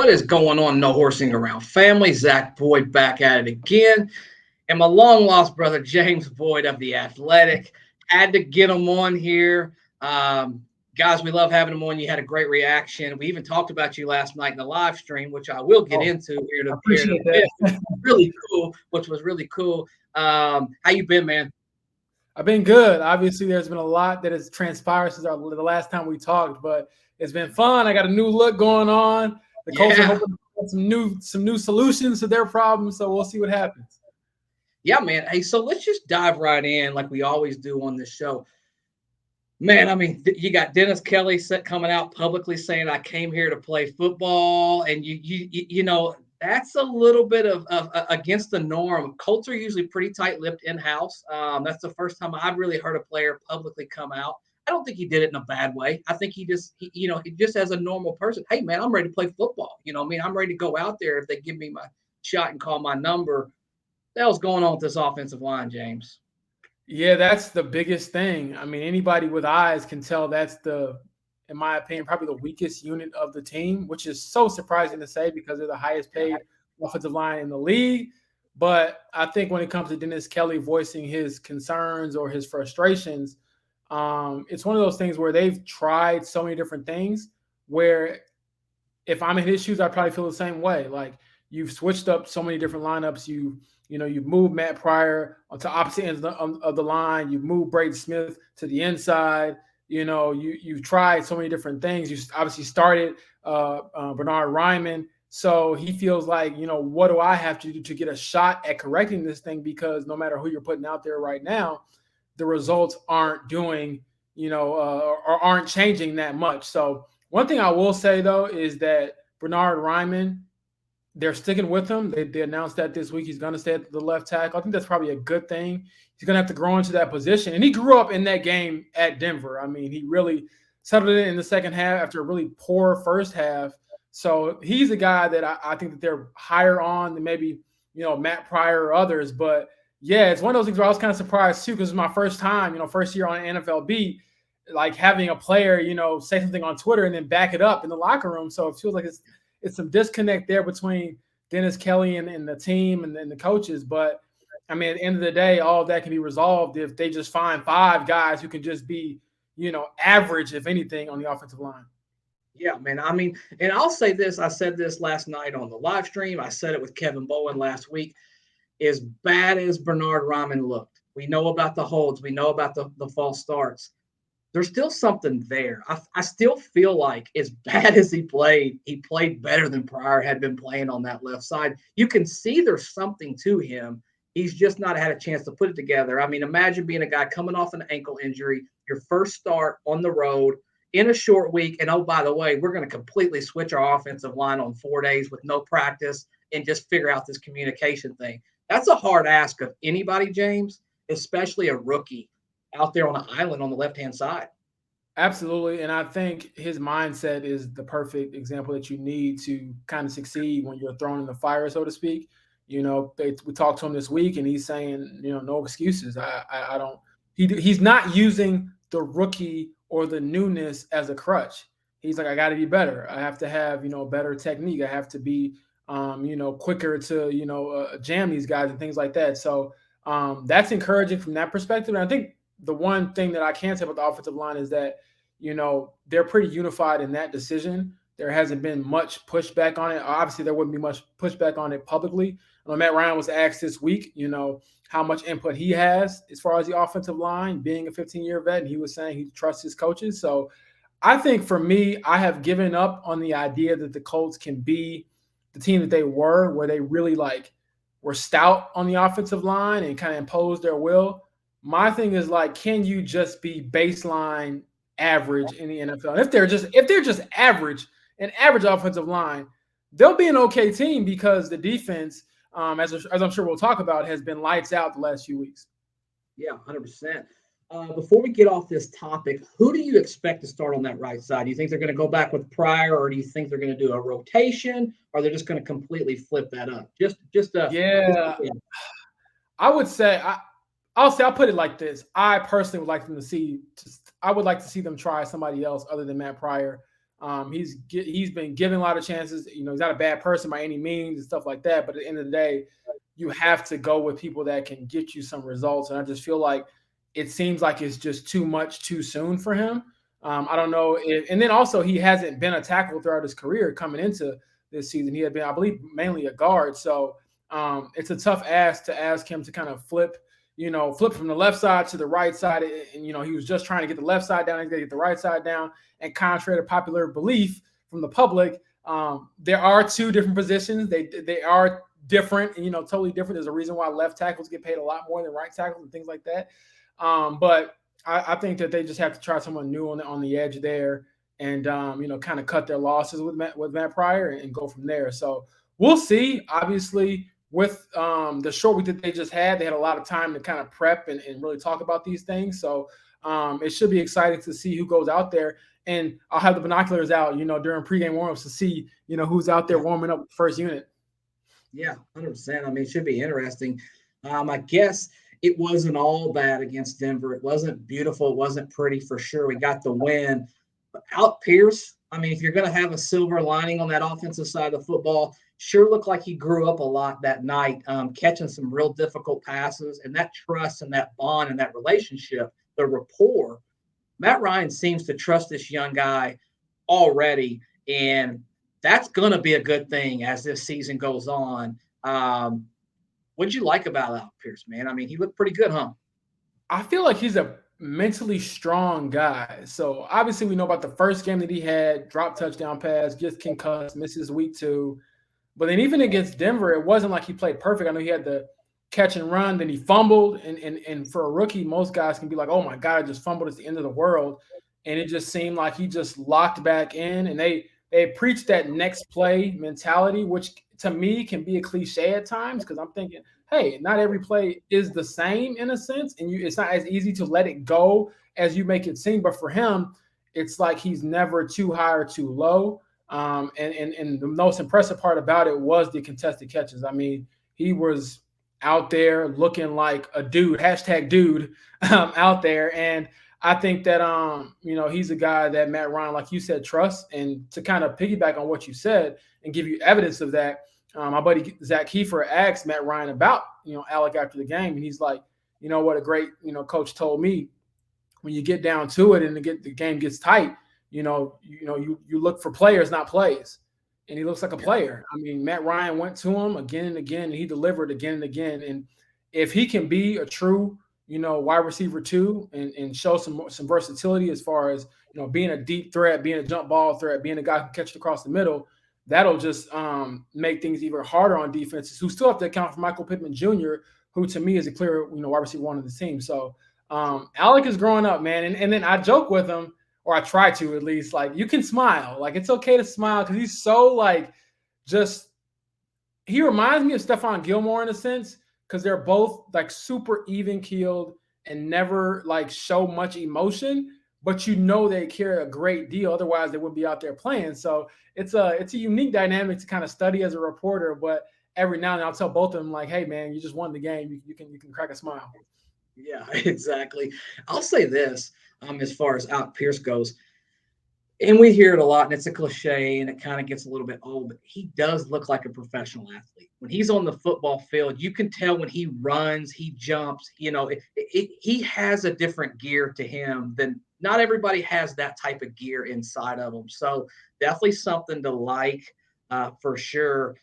What is going on, No Horsing Around family? Zach Boyd back at it again. And my long lost brother, James Boyd of The Athletic. Had to get him on here. Guys, we love having him on. You had a great reaction. We even talked about you last night in the live stream, which I will get into I here in a appreciate bit. that. Really cool, which was really cool. How you been, man? I've been good. Obviously, there's been a lot that has transpired since the last time we talked, but it's been fun. I got a new look going on. The Colts are Yeah. hoping to get some new solutions to their problems, so we'll see what happens. Yeah, man. Hey, so let's just dive right in like we always do on this show. Man, I mean, you got Dennis Kelly coming out publicly saying, "I came here to play football," and you know that's a little bit of against the norm. Colts are usually pretty tight-lipped in-house. That's the first time I've really heard a player publicly come out. I don't think he did it in a bad way. I think he just as a normal person. Hey, man, I'm ready to play football. You know, what I mean, I'm ready to go out there if they give me my shot and call my number. The hell's going on with this offensive line, James? Yeah, that's the biggest thing. I mean, anybody with eyes can tell that's in my opinion, probably the weakest unit of the team, which is so surprising to say because they're the highest paid offensive line in the league. But I think when it comes to Dennis Kelly voicing his concerns or his frustrations, it's one of those things where they've tried so many different things where if I'm in his shoes, I probably feel the same way. Like you've switched up so many different lineups. You've moved Matt Pryor onto opposite ends of the line. You've moved Braden Smith to the inside. You've tried so many different things. You obviously started Bernard Ryman. So he feels like, what do I have to do to get a shot at correcting this thing? Because no matter who you're putting out there right now, the results aren't doing, or aren't changing that much. So one thing I will say, though, is that Bernard Ryman, they're sticking with him. They announced that this week he's going to stay at the left tackle. I think that's probably a good thing. He's going to have to grow into that position. And he grew up in that game at Denver. I mean, he really settled it in the second half after a really poor first half. So he's a guy that I think that they're higher on than maybe, Matt Pryor or others. But, yeah, it's one of those things where I was kind of surprised, too, because it's my first time, first year on an NFL beat, like having a player, say something on Twitter and then back it up in the locker room. So it feels like it's some disconnect there between Dennis Kelly and the team and the coaches. But, I mean, at the end of the day, all of that can be resolved if they just find 5 guys who can just be, average, if anything, on the offensive line. Yeah, man. I mean, and I'll say this. I said this last night on the live stream. I said it with Kevin Bowen last week. As bad as Bernard Rahman looked, we know about the holds. We know about the false starts. There's still something there. I still feel like as bad as he played better than Pryor had been playing on that left side. You can see there's something to him. He's just not had a chance to put it together. I mean, imagine being a guy coming off an ankle injury, your first start on the road in a short week. And oh, by the way, we're going to completely switch our offensive line on 4 days with no practice and just figure out this communication thing. That's a hard ask of anybody, James, especially a rookie out there on an island on the left-hand side. Absolutely. And I think his mindset is the perfect example that you need to kind of succeed when you're thrown in the fire, so to speak. We talked to him this week and he's saying, no excuses. I don't, he's not using the rookie or the newness as a crutch. He's like, I got to be better. I have to have, better technique. I have to be, quicker to, jam these guys and things like that. So that's encouraging from that perspective. And I think the one thing that I can say about the offensive line is that, they're pretty unified in that decision. There hasn't been much pushback on it. Obviously, there wouldn't be much pushback on it publicly. Matt Ryan was asked this week, how much input he has as far as the offensive line, being a 15-year vet, and he was saying he trusts his coaches. So I think for me, I have given up on the idea that the Colts can be the team that they were, where they really were stout on the offensive line and kind of imposed their will. My thing is can you just be baseline average in the NFL? And if they're just average, an average offensive line, they'll be an okay team because the defense, as I'm sure we'll talk about, has been lights out the last few weeks. Yeah, 100%. Before we get off this topic, who do you expect to start on that right side? Do you think they're going to go back with Pryor, or do you think they're going to do a rotation, or they're just going to completely flip that up? I would say I'll put it like this. I personally would like them to see. I would like to see them try somebody else other than Matt Pryor He's been given a lot of chances. He's not a bad person by any means and stuff like that. But at the end of the day, you have to go with people that can get you some results. And I just feel like it seems like it's just too much too soon for him. I don't know and then also he hasn't been a tackle throughout his career coming into this season. He had been, I believe, mainly a guard. So it's a tough ask to ask him to kind of flip from the left side to the right side. And he was just trying to get the left side down. He's got to get the right side down. And contrary to popular belief from the public, there are two different positions. They are different and totally different. There's a reason why left tackles get paid a lot more than right tackles and things like that. But I think that they just have to try someone new on the edge there, and kind of cut their losses with Matt Pryor and go from there. So we'll see. Obviously, with the short week that they just had, they had a lot of time to kind of prep and really talk about these things. So it should be exciting to see who goes out there. And I'll have the binoculars out, during pregame warmups to see, who's out there warming up with the first unit. Yeah, 100%. I mean, it should be interesting. I guess it wasn't all bad against Denver. It wasn't beautiful. It wasn't pretty for sure. We got the win. But out Pierce, I mean, if you're going to have a silver lining on that offensive side of the football, sure looked like he grew up a lot that night, catching some real difficult passes. And that trust and that bond and that relationship, the rapport, Matt Ryan seems to trust this young guy already. And that's going to be a good thing as this season goes on. What'd you like about Alec Pierce, man? I mean, he looked pretty good, huh? I feel like he's a mentally strong guy. So obviously we know about the first game that he had, drop touchdown pass, gets concussed, misses week 2. But then even against Denver, it wasn't like he played perfect. I know he had the catch and run, then he fumbled. And for a rookie, most guys can be like, oh my God, I just fumbled. It's the end of the world. And it just seemed like he just locked back in. And they preached that next play mentality, which to me can be a cliche at times because I'm thinking, hey, not every play is the same in a sense. And it's not as easy to let it go as you make it seem. But for him, it's like he's never too high or too low. And the most impressive part about it was the contested catches. I mean, he was out there looking like a dude, #dude, out there. And I think that he's a guy that Matt Ryan, like you said, trusts. And to kind of piggyback on what you said and give you evidence of that, my buddy Zach Kiefer asked Matt Ryan about Alec after the game, and he's like, what a great coach told me. When you get down to it and the game gets tight, you look for players, not plays. And he looks like a player. I mean, Matt Ryan went to him again and again, and he delivered again and again. And if he can be a true, wide receiver 2 and show some versatility as far as, being a deep threat, being a jump ball threat, being a guy who can catch it across the middle, that'll just make things even harder on defenses who still have to account for Michael Pittman Jr., who to me is a clear, wide receiver 1 of the team. So Alec is growing up, man. And then I joke with him, or I try to at least, like, you can smile. Like, it's okay to smile because he's so, like, he reminds me of Stephon Gilmore in a sense because they're both, like, super even-keeled and never, like, show much emotion, but they care a great deal. Otherwise, they wouldn't be out there playing. So it's a unique dynamic to kind of study as a reporter, but every now and then I'll tell both of them, like, hey, man, you just won the game. You can crack a smile. Yeah, exactly. I'll say this as far as Alec Pierce goes, and we hear it a lot, and it's a cliche, and it kind of gets a little bit old, but he does look like a professional athlete. When he's on the football field, you can tell when he runs, he jumps, he has a different gear to him than not everybody has that type of gear inside of them. So definitely something to like for sure.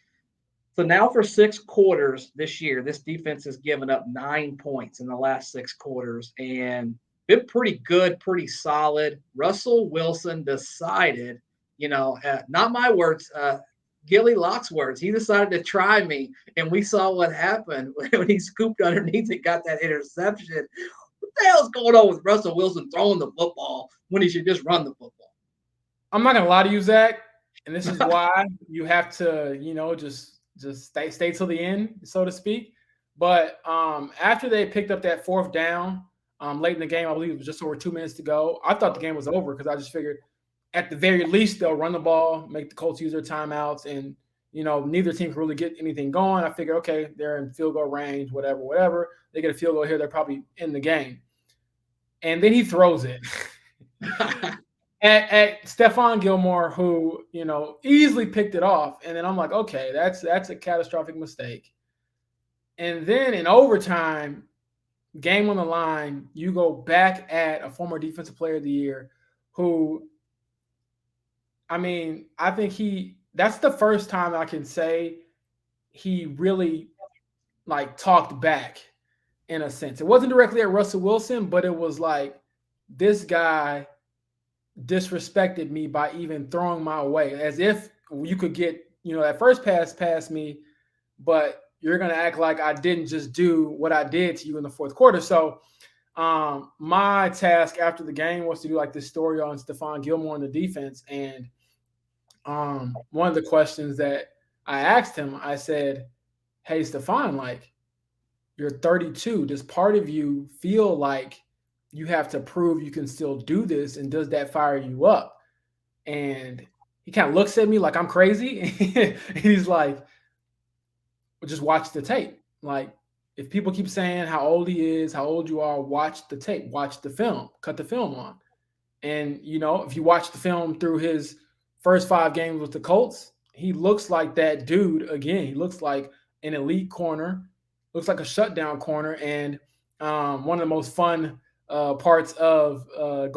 So now for 6 quarters this year, this defense has given up 9 points in the last 6 quarters and been pretty good, pretty solid. Russell Wilson decided, not my words, Gilly Locke's words. He decided to try me, and we saw what happened when he scooped underneath and got that interception. What the hell's going on with Russell Wilson throwing the football when he should just run the football? I'm not gonna lie to you, Zach, and this is why you have to, just stay till the end, so to speak. But after they picked up that 4th down late in the game, I believe it was just over 2 minutes to go, I thought the game was over because I just figured at the very least they'll run the ball, make the Colts use their timeouts, and neither team can really get anything going. I figured, okay, they're in field goal range, whatever. They get a field goal here, they're probably in the game. And then he throws it. at Stephon Gilmore, who easily picked it off, and then I'm like, okay, that's a catastrophic mistake. And then in overtime, game on the line, you go back at a former defensive player of the year, who, I mean, I think that's the first time I can say he really like talked back in a sense. It wasn't directly at Russell Wilson, but it was like this guy disrespected me by even throwing my way, as if you could get that first pass past me, but you're gonna act like I didn't just do what I did to you in the fourth quarter. So my task after the game was to do like this story on Stephon Gilmore and the defense. And one of the questions that I asked him, I said, hey, Stephon, like, you're 32. Does part of you feel like you have to prove you can still do this? And does that fire you up? And he kind of looks at me like I'm crazy. And he's like, well, just watch the tape. Like, if people keep saying how old he is, how old you are, watch the tape, watch the film, cut the film on. And, if you watch the film through his first 5 games with the Colts, he looks like that dude again. He looks like an elite corner, looks like a shutdown corner. And one of the most fun parts of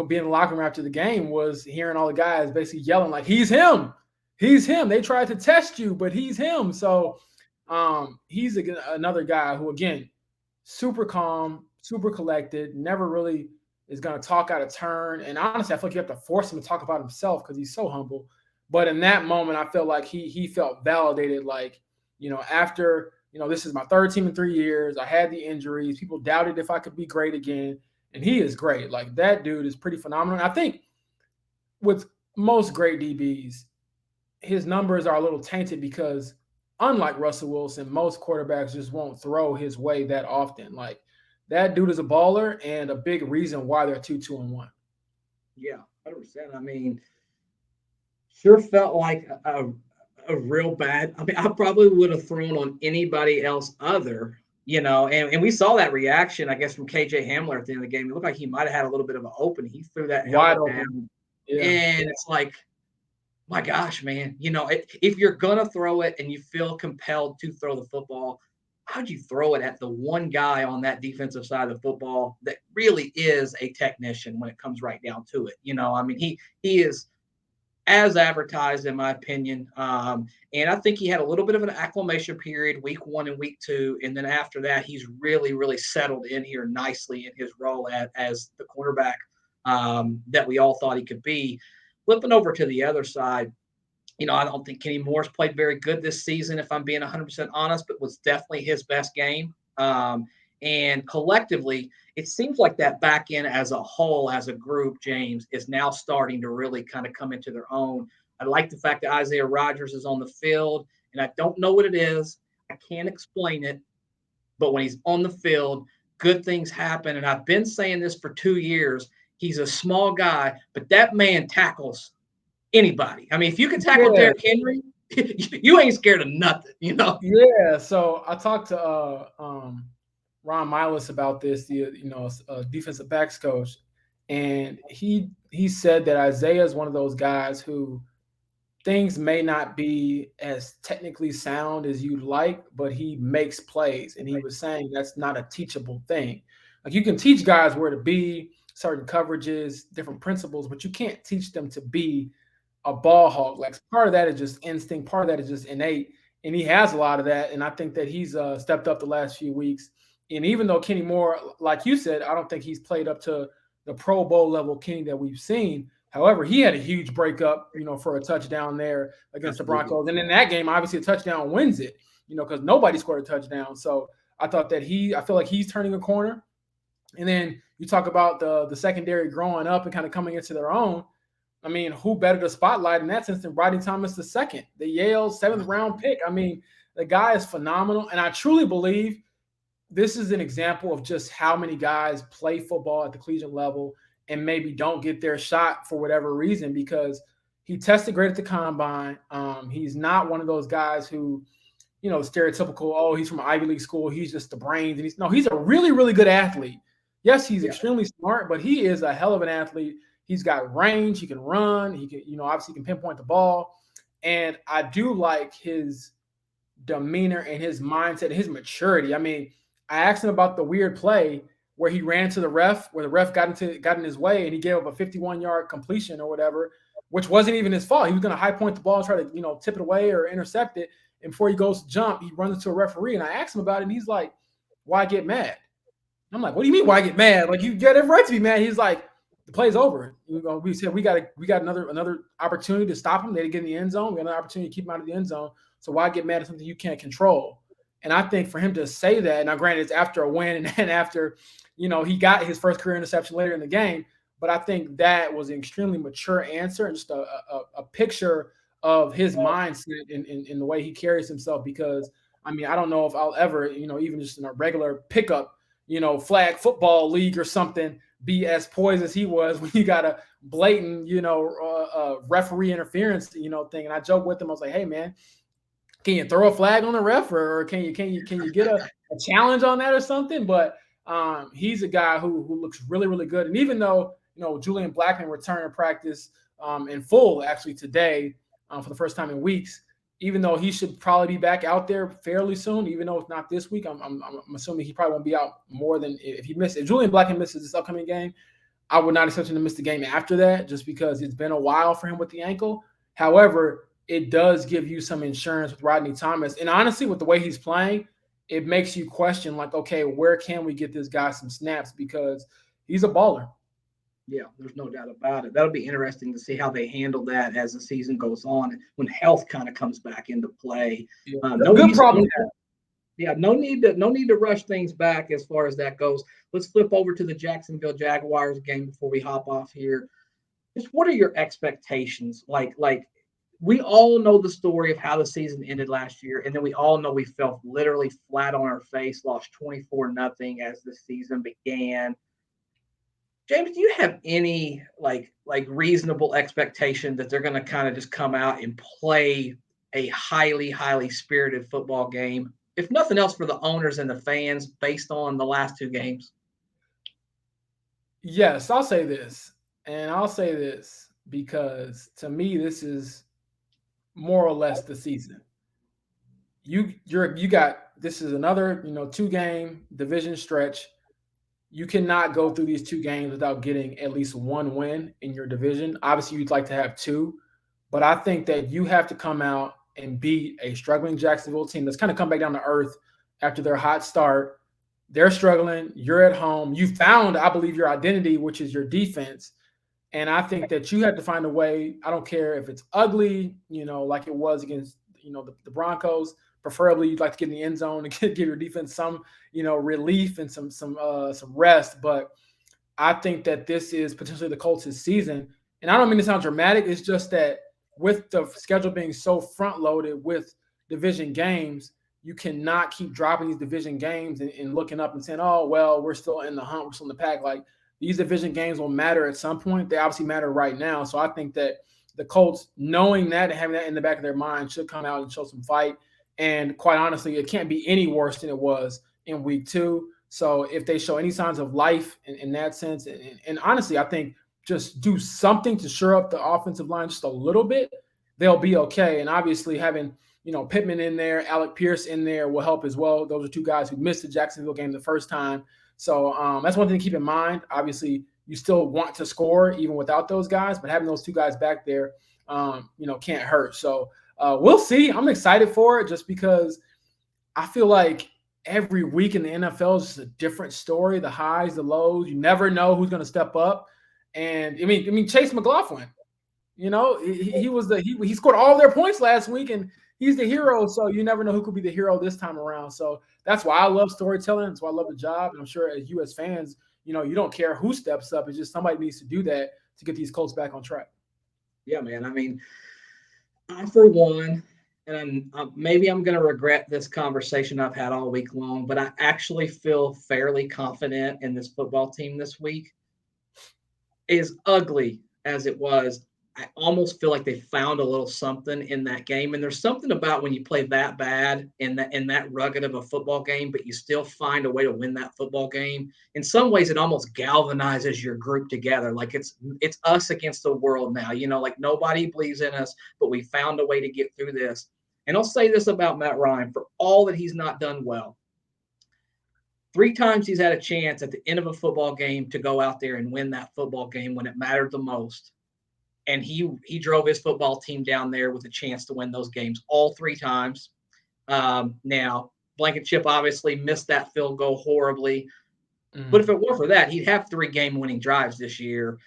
being in the locker room after the game was hearing all the guys basically yelling like, he's him. He's him. They tried to test you, but he's him. So he's another guy who, again, super calm, super collected, never really is going to talk out of turn. And honestly, I feel like you have to force him to talk about himself because he's so humble. But in that moment, I felt like he felt validated. Like, after, this is my third team in 3 years. I had the injuries. People doubted if I could be great again. And he is great. Like, that dude is pretty phenomenal. And I think with most great DBs, his numbers are a little tainted because unlike Russell Wilson, most quarterbacks just won't throw his way that often. Like, that dude is a baller and a big reason why they're 2-2-1. Yeah, 100%. I mean, sure felt like a real bad. I mean, I probably would have thrown on anybody else other, and we saw that reaction, I guess, from KJ Hamler at the end of the game. It looked like he might have had a little bit of an open. He threw that Wide helmet open. down. Yeah. And it's like, my gosh, man, if you're going to throw it and you feel compelled to throw the football, how'd you throw it at the one guy on that defensive side of the football that really is a technician when it comes right down to it? I mean, he is as advertised, in my opinion. And I think he had a little bit of an acclimation period, week 1 and week 2. And then after that, he's really, really settled in here nicely in his role as the quarterback that we all thought he could be. Flipping over to the other side, I don't think Kenny Moore's played very good this season, if I'm being 100% honest, but was definitely his best game. And collectively, it seems like that back end as a whole, as a group, James, is now starting to really kind of come into their own. I like the fact that Isaiah Rodgers is on the field, and I don't know what it is. I can't explain it. But when he's on the field, good things happen. And I've been saying this for 2 years. He's a small guy, but that man tackles anybody. I mean, if you can tackle Derrick Henry, you ain't scared of nothing, Yeah. So I talked to Ron Miles about this, the defensive backs coach, and he said that Isaiah is one of those guys who things may not be as technically sound as you'd like, but he makes plays. And he was saying that's not a teachable thing. Like, you can teach guys where to be, certain coverages, different principles, but you can't teach them to be a ball hog. Like, part of that is just instinct, part of that is just innate. And he has a lot of that. And I think that he's stepped up the last few weeks. And even though Kenny Moore, like you said, I don't think he's played up to the Pro Bowl level Kenny that we've seen. However, he had a huge breakup, for a touchdown there against the Broncos. And in that game, obviously a touchdown wins it, because nobody scored a touchdown. So I thought that I feel like he's turning a corner. And then you talk about the secondary growing up and kind of coming into their own. I mean, who better to spotlight in that sense than Rodney Thomas II, the Yale 7th round pick? I mean, the guy is phenomenal. And I truly believe this is an example of just how many guys play football at the collegiate level and maybe don't get their shot for whatever reason, because he tested great at the combine. He's not one of those guys who, stereotypical, oh, he's from an Ivy League school, he's just the brains. And he's a really, really good athlete. Yes, he's extremely smart, but he is a hell of an athlete. He's got range. He can run. He can, obviously he can pinpoint the ball. And I do like his demeanor and his mindset, his maturity. I mean, I asked him about the weird play where he ran to the ref, where the ref got in his way, and he gave up a 51-yard completion or whatever, which wasn't even his fault. He was going to high point the ball and try to tip it away or intercept it. And before he goes to jump, he runs into a referee, and I asked him about it, and he's like, "Why get mad?" I'm like, "What do you mean? Why get mad? Like, you get every right to be mad." He's like, "The play's over. We said we got another opportunity to stop him. They didn't get in the end zone. We got another opportunity to keep him out of the end zone. So why get mad at something you can't control?" And I think for him to say that, now granted, it's after a win and after, he got his first career interception later in the game, but I think that was an extremely mature answer and just a picture of his mindset in the way he carries himself. Because, I mean, I don't know if I'll ever, even just in a regular pickup, flag football league or something, be as poised as he was when you got a blatant, referee interference, thing. And I joked with him. I was like, "Hey, man, can you throw a flag on the ref, or can you get a challenge on that or something?" But he's a guy who looks really, really good. And even though Julian Blackman returned to practice in full actually today for the first time in weeks, even though he should probably be back out there fairly soon, even though it's not this week, I'm assuming he probably won't be out more than if Julian Blackman misses this upcoming game. I would not expect him to miss the game after that, just because it's been a while for him with the ankle. However, it does give you some insurance with Rodney Thomas. And honestly, with the way he's playing, it makes you question, like, okay, where can we get this guy some snaps? Because he's a baller. Yeah, there's no doubt about it. That'll be interesting to see how they handle that as the season goes on, when health kind of comes back into play. Yeah. No Good need, problem. no need to rush things back as far as that goes. Let's flip over to the Jacksonville Jaguars game before we hop off here. Just what are your expectations? Like we all know the story of how the season ended last year, and then we all know we fell literally flat on our face, lost 24-0 as the season began. James, do you have any like reasonable expectation that they're going to kind of just come out and play a highly spirited football game, if nothing else for the owners and the fans, based on the last two games? Yes, I'll say this. And I'll say this because to me, this is more or less the season. You got this is another, 2-game division stretch. You cannot go through these 2 games without getting at least one win in your division. Obviously, you'd like to have two, but I think that you have to come out and beat a struggling Jacksonville team that's kind of come back down to earth after their hot start. They're struggling. You're at home. You found, I believe, your identity, which is your defense. And I think that you have to find a way. I don't care if it's ugly, like it was against, the Broncos. Preferably, you'd like to get in the end zone and give your defense some, relief and some rest. But I think that this is potentially the Colts' season. And I don't mean to sound dramatic. It's just that with the schedule being so front loaded with division games, you cannot keep dropping these division games and looking up and saying, "Oh, well, we're still in the hunt, we're still in the pack." Like, these division games will matter at some point. They obviously matter right now. So I think that the Colts, knowing that and having that in the back of their mind, should come out and show some fight. And quite honestly, it can't be any worse than it was in week 2. So if they show any signs of life in that sense, and honestly, I think just do something to shore up the offensive line just a little bit, they'll be okay. And obviously having, Pittman in there, Alec Pierce in there will help as well. Those are 2 guys who missed the Jacksonville game the first time. So that's one thing to keep in mind. Obviously, you still want to score even without those guys, but having those 2 guys back there, can't hurt. So we'll see. I'm excited for it just because I feel like every week in the NFL is just a different story. The highs, the lows. You never know who's going to step up. And I mean, Chase McLaughlin. He scored all their points last week, and he's the hero. So you never know who could be the hero this time around. So that's why I love storytelling. That's why I love the job. And I'm sure as you as fans, you don't care who steps up. It's just somebody needs to do that to get these Colts back on track. Yeah, man. I mean, I, for one, and maybe I'm going to regret this conversation I've had all week long, but I actually feel fairly confident in this football team this week. As ugly as it was, I almost feel like they found a little something in that game. And there's something about when you play that bad in that rugged of a football game, but you still find a way to win that football game. In some ways, it almost galvanizes your group together. Like it's us against the world now. Like nobody believes in us, but we found a way to get through this. And I'll say this about Matt Ryan, for all that he's not done well. 3 times he's had a chance at the end of a football game to go out there and win that football game when it mattered the most, and he drove his football team down there with a chance to win those games all 3 times. Now, Blankenship obviously missed that field goal horribly, but if it weren't for that, he'd have 3 game-winning drives this year.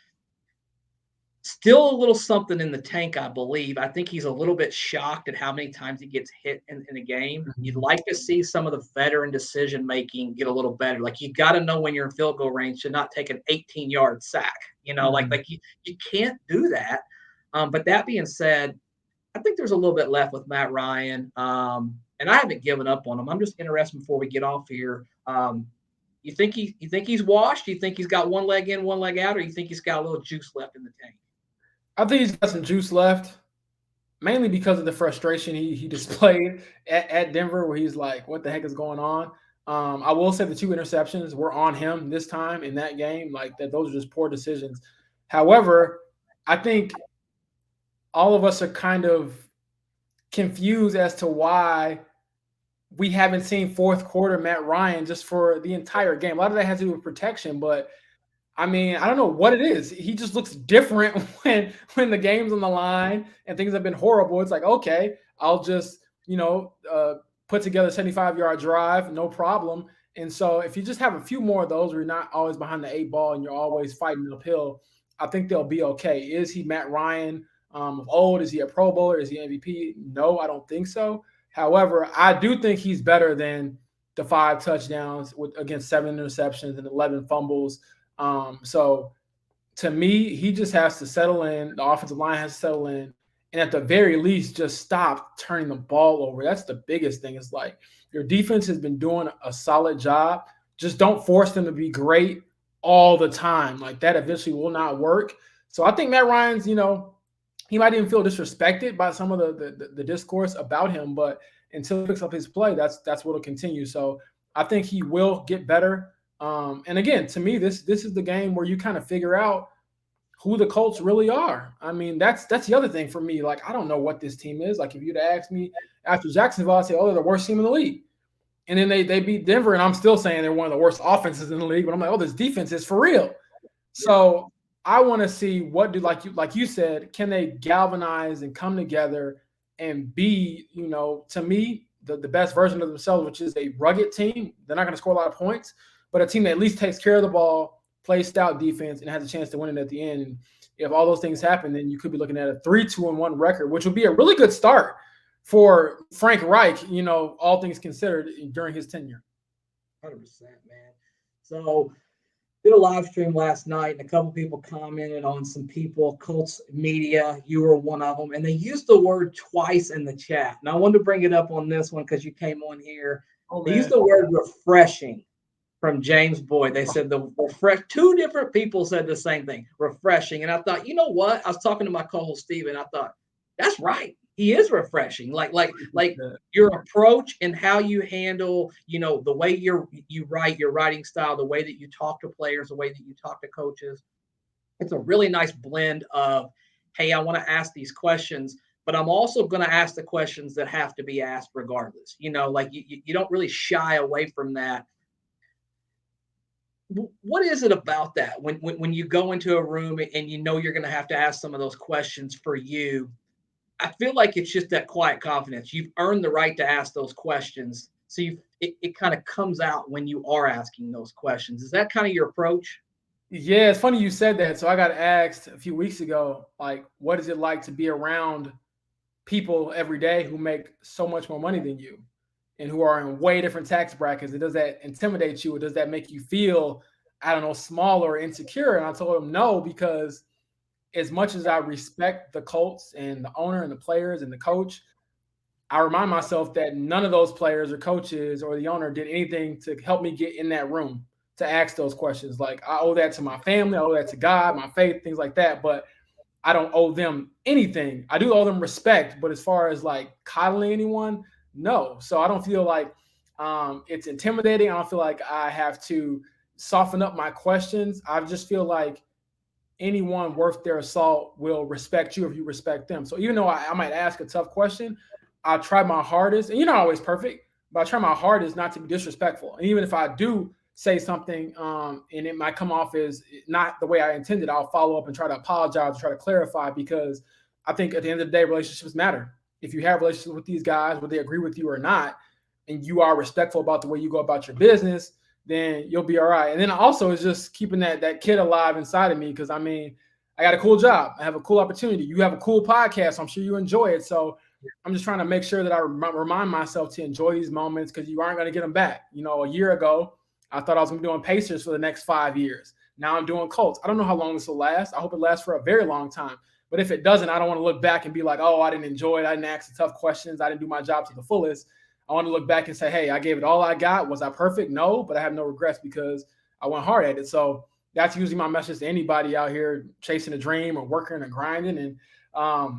Still a little something in the tank, I believe. I think he's a little bit shocked at how many times he gets hit in a game. You'd like to see some of the veteran decision-making get a little better. Like, you got to know when you're in field goal range to not take an 18-yard sack. Like you can't do that. But that being said, I think there's a little bit left with Matt Ryan. And I haven't given up on him. I'm just interested before we get off here. You think he's washed? Do you think he's got one leg in, one leg out, or you think he's got a little juice left in the tank? I think he's got some juice left, mainly because of the frustration he displayed at Denver, where he's like, what the heck is going on? I will say the 2 interceptions were on him this time in that game. Like that, those are just poor decisions. However, I think all of us are kind of confused as to why we haven't seen fourth quarter Matt Ryan just for the entire game. A lot of that has to do with protection, but I mean, I don't know what it is. He just looks different when the game's on the line and things have been horrible. It's like, okay, I'll just, put together a 75-yard drive, no problem. And so if you just have a few more of those where you're not always behind the 8 ball and you're always fighting uphill, I think they'll be okay. Is he Matt Ryan of old? Is he a Pro Bowler? Is he MVP? No, I don't think so. However, I do think he's better than the 5 touchdowns against 7 interceptions and 11 fumbles. So to me, he just has to settle in. The offensive line has to settle in. And at the very least, just stop turning the ball over. That's the biggest thing. It's like your defense has been doing a solid job. Just don't force them to be great all the time. Like that eventually will not work. So I think Matt Ryan's, he might even feel disrespected by some of the discourse about him. But until he picks up his play, that's what will continue. So I think he will get better. And again, to me, this is the game where you kind of figure out who the Colts really are. I mean, that's the other thing for me. Like, I don't know what this team is. Like, if you'd asked me after Jacksonville, I'd say, oh, they're the worst team in the league. And then they beat Denver, and I'm still saying they're one of the worst offenses in the league. But I'm like, oh, this defense is for real. So I want to see what do, like you said, can they galvanize and come together and be, to me, the best version of themselves, which is a rugged team. They're not going to score a lot of points, but a team that at least takes care of the ball, plays stout defense, and has a chance to win it at the end. And if all those things happen, then you could be looking at a 3-2-1 record, which would be a really good start for Frank Reich, all things considered during his tenure. 100%, man. So did a live stream last night, and a couple people commented on some people, Colts media. You were one of them, and they used the word twice in the chat. And I wanted to bring it up on this one because you came on here. They used the word refreshing from James Boyd. They said the refresh. 2 different people said the same thing, refreshing. And I thought, you know what? I was talking to my co-host Steven. I thought, that's right. He is refreshing. Like your approach and how you handle, the way you write, your writing style, the way that you talk to players, the way that you talk to coaches. It's a really nice blend of, hey, I want to ask these questions, but I'm also going to ask the questions that have to be asked regardless. You don't really shy away from that. What is it about that when you go into a room and you're going to have to ask some of those questions for you? I feel like it's just that quiet confidence. You've earned the right to ask those questions. So it kind of comes out when you are asking those questions. Is that kind of your approach? Yeah, it's funny you said that. So I got asked a few weeks ago, like, what is it like to be around people every day who make so much more money than you and who are in way different tax brackets? Does that intimidate you, or does that make you feel, I don't know, small or insecure? And I told him no, because as much as I respect the Colts and the owner and the players and the coach, I remind myself that none of those players or coaches or the owner did anything to help me get in that room to ask those questions. Like, I owe that to my family, I owe that to God, my faith, things like that. But I don't owe them anything. I do owe them respect, but as far as like coddling anyone, no. So I don't feel like it's intimidating. I don't feel like I have to soften up my questions. I just feel like anyone worth their salt will respect you if you respect them. So even though I might ask a tough question, I try my hardest, and you're not always perfect, but I try my hardest not to be disrespectful. And even if I do say something and it might come off as not the way I intended, I'll follow up and try to apologize, try to clarify, because I think at the end of the day, relationships matter. If you have relationships with these guys, whether they agree with you or not, and you are respectful about the way you go about your business, then you'll be all right. And then also it's just keeping that kid alive inside of me, because I mean, I got a cool job, I have a cool opportunity. You have a cool podcast, so I'm sure you enjoy it. So I'm just trying to make sure that I remind myself to enjoy these moments, because you aren't going to get them back. You know, a year ago, I thought I was going to be doing Pacers for the next 5 years. Now I'm doing Colts. I don't know how long this will last. I hope it lasts for a very long time. But if it doesn't, I don't want to look back and be like, oh, I didn't enjoy it. I didn't ask the tough questions. I didn't do my job to the fullest. I want to look back and say, hey, I gave it all I got. Was I perfect? No, but I have no regrets because I went hard at it. So that's usually my message to anybody out here chasing a dream or working and grinding. And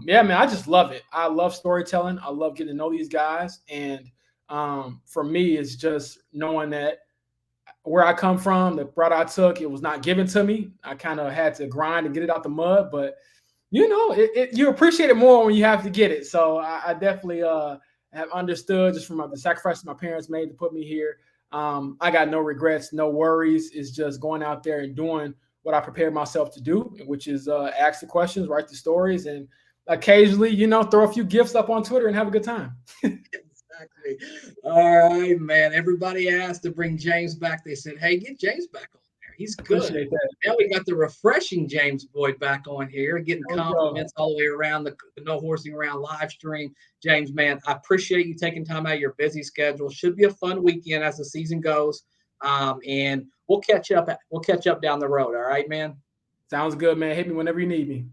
yeah, man, I just love it. I love storytelling. I love getting to know these guys. And for me, it's just knowing that where I come from, the route I took, it was not given to me. I kind of had to grind and get it out the mud. But you know, you appreciate it more when you have to get it. So I definitely have understood just from the sacrifices my parents made to put me here. I got no regrets, no worries. It's just going out there and doing what I prepared myself to do, which is ask the questions, write the stories, and occasionally, you know, throw a few gifts up on Twitter and have a good time. Exactly. All right, man. Everybody asked to bring James back. They said, hey, get James back on there. He's good. Appreciate that. Now we got the refreshing James Boyd back on here, getting There we go. compliments all the way around the No Horsing Around live stream. James, man, I appreciate you taking time out of your busy schedule. Should be a fun weekend as the season goes. And we'll catch up. We'll catch up down the road. All right, man. Sounds good, man. Hit me whenever you need me.